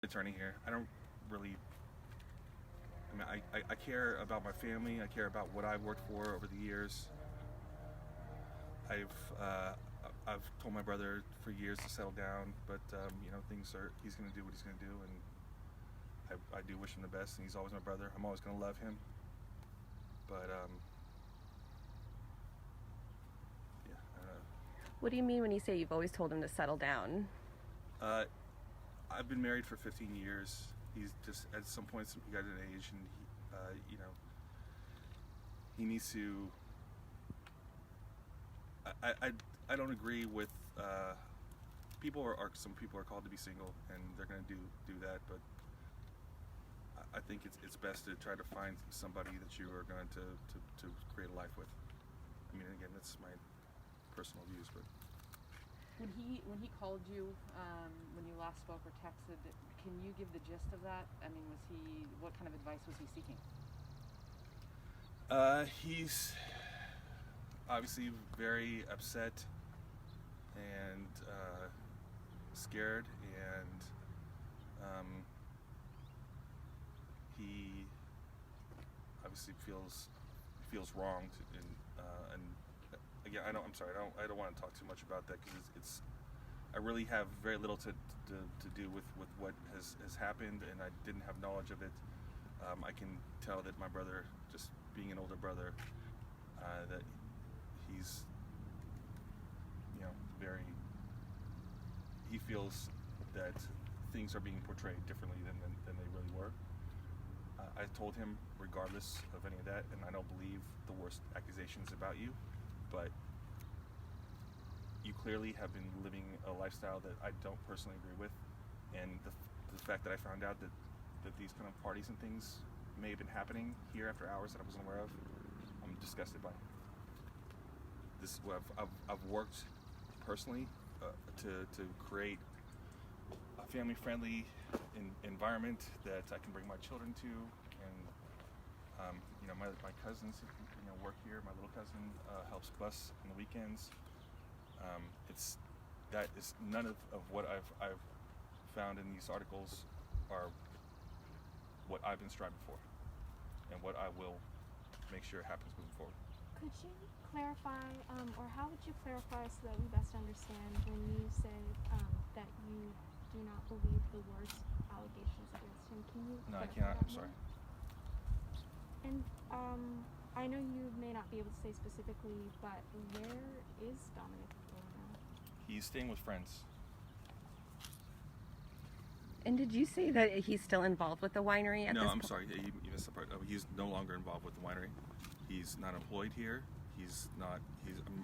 attorney here. I don't really. I mean, I care about my family. I care about what I've worked for over the years. I've told my brother for years to settle down, but things are. He's going to do what he's going to do, and I do wish him the best. And he's always my brother. I'm always going to love him. But yeah, I don't know. What do you mean when you say you've always told him to settle down? I've been married for 15 years. He's just at some points he got an age, and he needs to. I don't agree with some people are called to be single, and they're going to do that, but I think it's best to try to find somebody that you are going to create a life with. I mean, again, that's my personal views, but. When he called you, when you last spoke or texted, can you give the gist of that? I mean, what kind of advice was he seeking? He's obviously very upset and scared, and he obviously feels wronged, and again, I'm sorry. I don't want to talk too much about that because it's. I really have very little to do with what has happened, and I didn't have knowledge of it. I can tell that my brother, just being an older brother, that he's, very. He feels that things are being portrayed differently than they really were. I told him, regardless of any of that, and I don't believe the worst accusations about you, but you clearly have been living a lifestyle that I don't personally agree with, and the fact that I found out that these kind of parties and things may have been happening here after hours that I wasn't aware of, I'm disgusted by. This is what I've worked personally to create a family-friendly environment that I can bring my children to, and my cousins work here. My little cousin helps bus on the weekends. That is none of what I've found in these articles are what I've been striving for, and what I will make sure happens moving forward. Could you clarify, or how would you clarify so that we best understand when you say that you do not believe the worst allegations against him? Can you? No, I clarify cannot. that I'm sorry. more? And I know you may not be able to say specifically, but where is Dominic going now? He's staying with friends. And did you say that he's still involved with the winery at No, this I'm point? sorry. You missed the part. He's no longer involved with the winery. He's not employed here. He's not.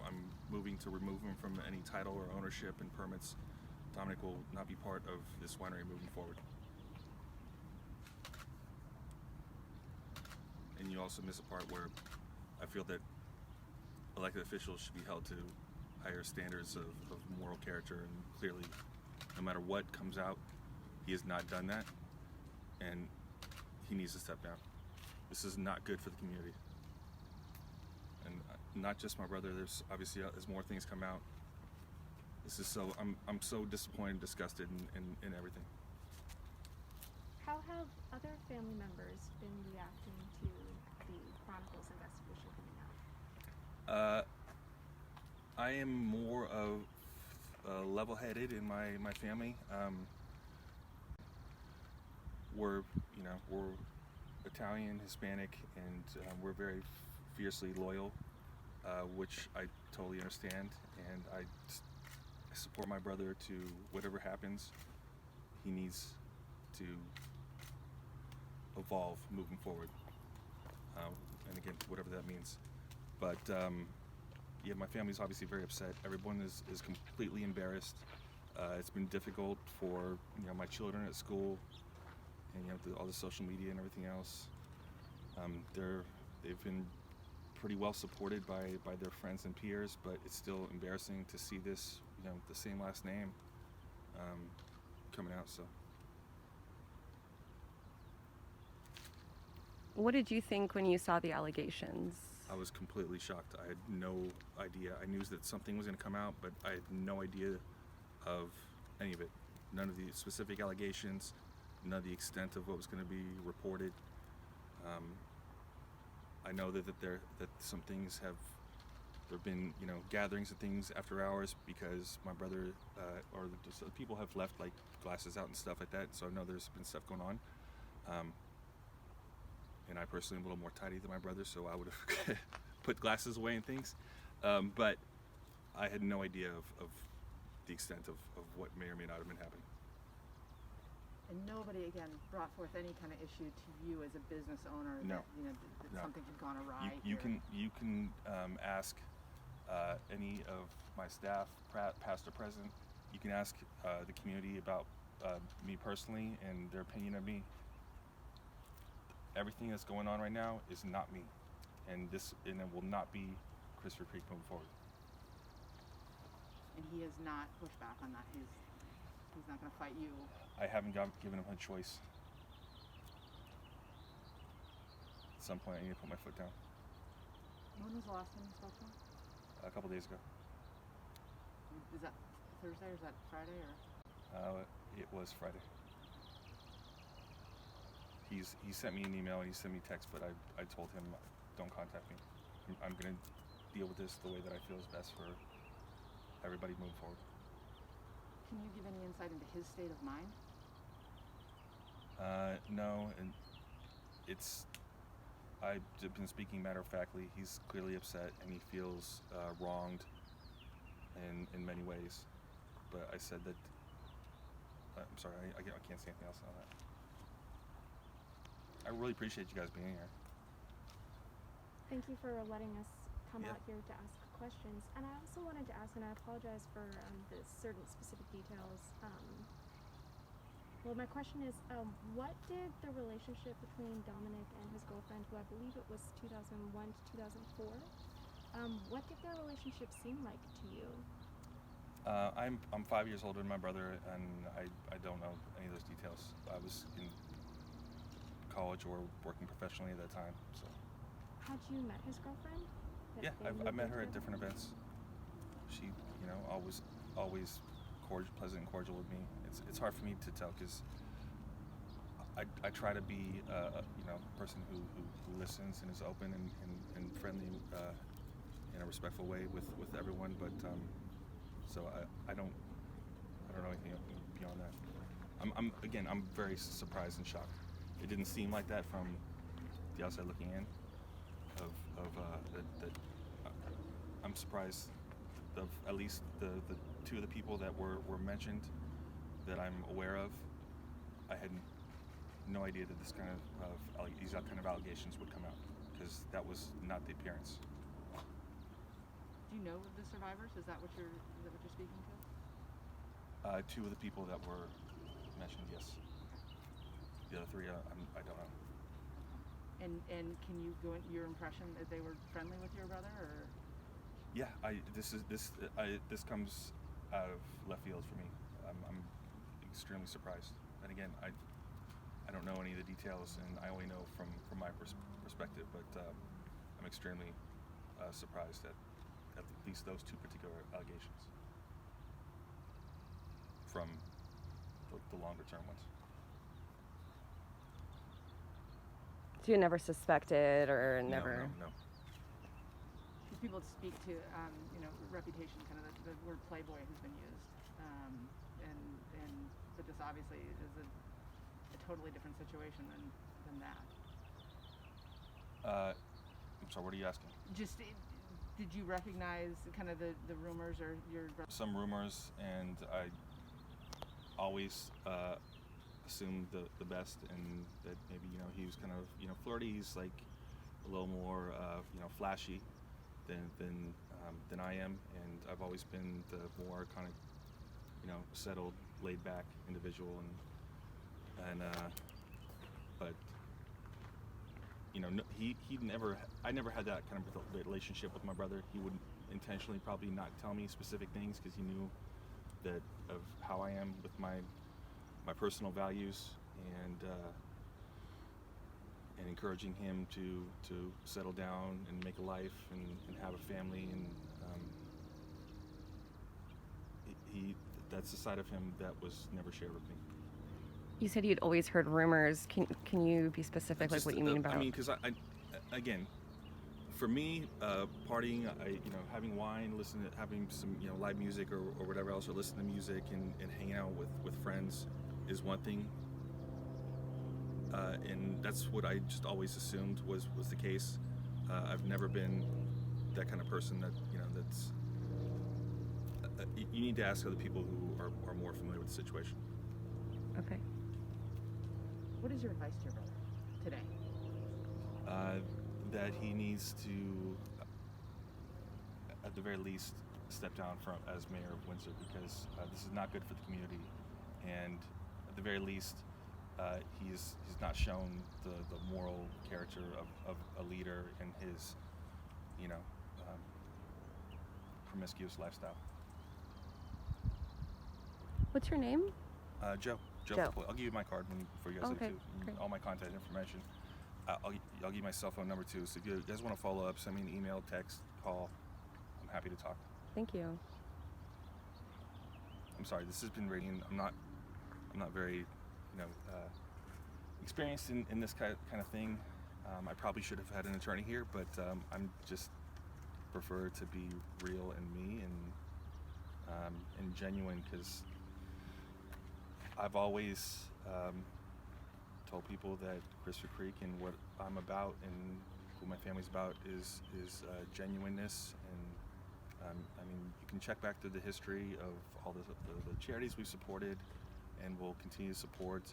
I'm moving to remove him from any title or ownership and permits. Dominic will not be part of this winery moving forward. And you also miss a part where I feel that elected officials should be held to higher standards of moral character, and clearly, no matter what comes out, he has not done that, and he needs to step down. This is not good for the community, and not just my brother. There's obviously, as more things come out, this is so. I'm so disappointed, disgusted, in everything. How have other family members been reacting to the Chronicle's investigation coming out? I am more of level-headed in my family. We're Italian, Hispanic, and we're very fiercely loyal, which I totally understand, and I support my brother to whatever happens. He needs to evolve moving forward, and again, whatever that means. But yeah, my family's obviously very upset. Everyone is completely embarrassed. It's been difficult for my children at school, and all the social media and everything else. They've been pretty well supported by their friends and peers, but it's still embarrassing to see this, the same last name coming out. So. What did you think when you saw the allegations? I was completely shocked. I had no idea. I knew that something was going to come out, but I had no idea of any of it. None of the specific allegations. know the extent of what was going to be reported. I know that some things there've been, you know, gatherings and things after hours because my brother or the people have left like glasses out and stuff like that. So I know there's been stuff going on. And I personally am a little more tidy than my brother, so I would have put glasses away and things. But I had no idea of the extent of what may or may not have been happening. And nobody, again, brought forth any kind of issue to you as a business owner No. that, you know, that No. something had gone awry You here? can ask any of my staff, past or present. You can ask the community about me personally and their opinion of me. Everything that's going on right now is not me, and it will not be Christopher Creek moving forward. And he has not pushed back on that. He's not going to fight you. I haven't given him a choice. At some point, I need to put my foot down. When was the last time you spoke to him? A couple days ago. Is that Thursday or is that Friday or? It was Friday. He sent me an email and he sent me text, but I told him, don't contact me. I'm going to deal with this the way that I feel is best for everybody moving forward. Can you give any insight into his state of mind? No, and I've been speaking matter-of-factly. He's clearly upset and he feels wronged in many ways. But I said that, I'm sorry, I can't say anything else on that. I really appreciate you guys being here. Thank you for letting us come Yeah. out here to ask questions. And I also wanted to ask, and I apologize for the certain specific details. Well, my question is, what did the relationship between Dominic and his girlfriend, who I believe it was 2001 to 2004, what did their relationship seem like to you? I'm 5 years older than my brother, and I don't know any of those details. I was in college or working professionally at that time, so. Had you met his girlfriend? Yeah, I met her at different events. She, you know, always pleasant and cordial with me. It's hard for me to tell because I try to be you know, a person who listens and is open and friendly in a respectful way with everyone. But so I don't know anything beyond that. I'm very surprised and shocked. It didn't seem like that from the outside looking in. That I'm surprised of at least the two of the people that were mentioned that I'm aware of. I had no idea that these kind of allegations would come out because that was not the appearance. Do you know the survivors? Is that what you're speaking to? Two of the people that were mentioned, yes. The other three, I don't know. And can you go into your impression that they were friendly with your brother, or? Yeah, this comes out of left field for me. I'm extremely surprised. And again, I don't know any of the details, and I only know from my perspective. But I'm extremely surprised at least those two particular allegations from the longer term ones. So you never suspected or never? No. Because people speak to, you know, reputation, kind of the word playboy has been used, but this obviously is a totally different situation than that. I'm sorry, what are you asking? Just, did you recognize kind of the rumors or your brother? Some rumors, and I always assumed the best, and that maybe, you know, he was kind of, you know, flirty. He's like a little more you know, flashy than I am, and I've always been the more kind of, you know, settled, laid back individual, and but you know, I never had that kind of relationship with my brother. He would intentionally probably not tell me specific things because he knew that of how I am with my personal values, and encouraging him to settle down and make a life and have a family, and that's the side of him that was never shared with me. You said you'd always heard rumors. Can you be specific, like Just, what you mean about? I mean, because again, for me, partying, having wine, having some, live music or whatever else, or listening to music and hanging out with friends is one thing. And that's what I just always assumed was the case. I've never been that kind of person that, that's. You need to ask other people who are more familiar with the situation. Okay. What is your advice to your brother today? That he needs to, at the very least, step down as mayor of Windsor, because this is not good for the community, and at the very least, he's not shown the moral character of a leader in his, promiscuous lifestyle. What's your name? Joe. Joe. Foppoli. I'll give you my card for you guys Okay, too. great. All my contact information. I'll give you my cell phone number too. So if you guys want to follow up, send me an email, text, call. I'm happy to talk. Thank you. I'm sorry. This has been raining. I'm not very, experienced in this kind of thing. I probably should have had an attorney here, but I'm just prefer to be real and me and genuine, because I've always told people that Crystal Creek and what I'm about and who my family's about is genuineness. And I mean, you can check back through the history of all the charities we've supported and will continue to support.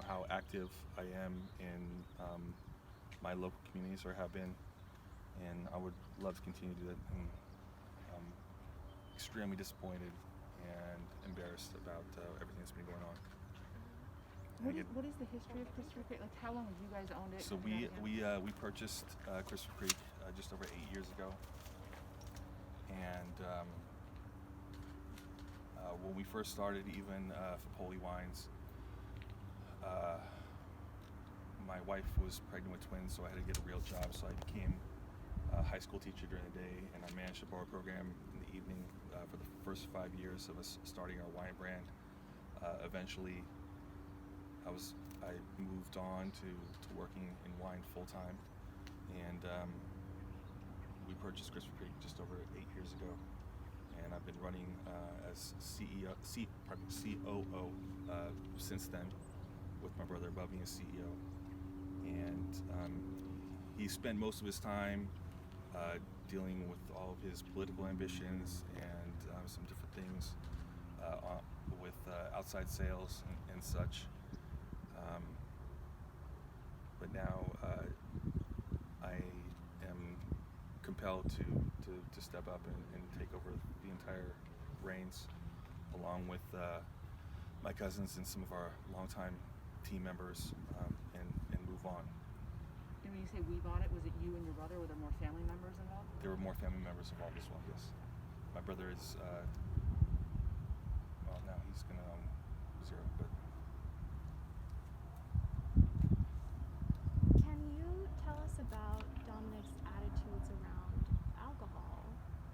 How active I am in my local communities, or have been, and I would love to continue to do that. And I'm extremely disappointed and embarrassed about everything that's been going on. What is the history of Crystal Creek? Like, how long have you guys owned it? So we purchased Crystal Creek just over 8 years ago, and when we first started, even Foppoli Wines, my wife was pregnant with twins, so I had to get a real job. So I became a high school teacher during the day, and I managed a bar program in the evening for the first 5 years of us starting our wine brand. Eventually, I moved on to working in wine full time, and we purchased Crystal Creek just over 8 years ago, and I've been running as COO since then, with my brother above me as CEO. And he spent most of his time dealing with all of his political ambitions and some different things with outside sales and such. But now I am compelled to step up and take over the entire reins, along with my cousins and some of our longtime team members, and move on. And when you say we bought it, was it you and your brother? Were there more family members involved? There were more family members involved as well, yes. My brother is, well, now he's going to own zero, but. Can you tell us about Dominic's attitudes around alcohol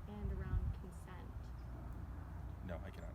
and around consent? No, I cannot.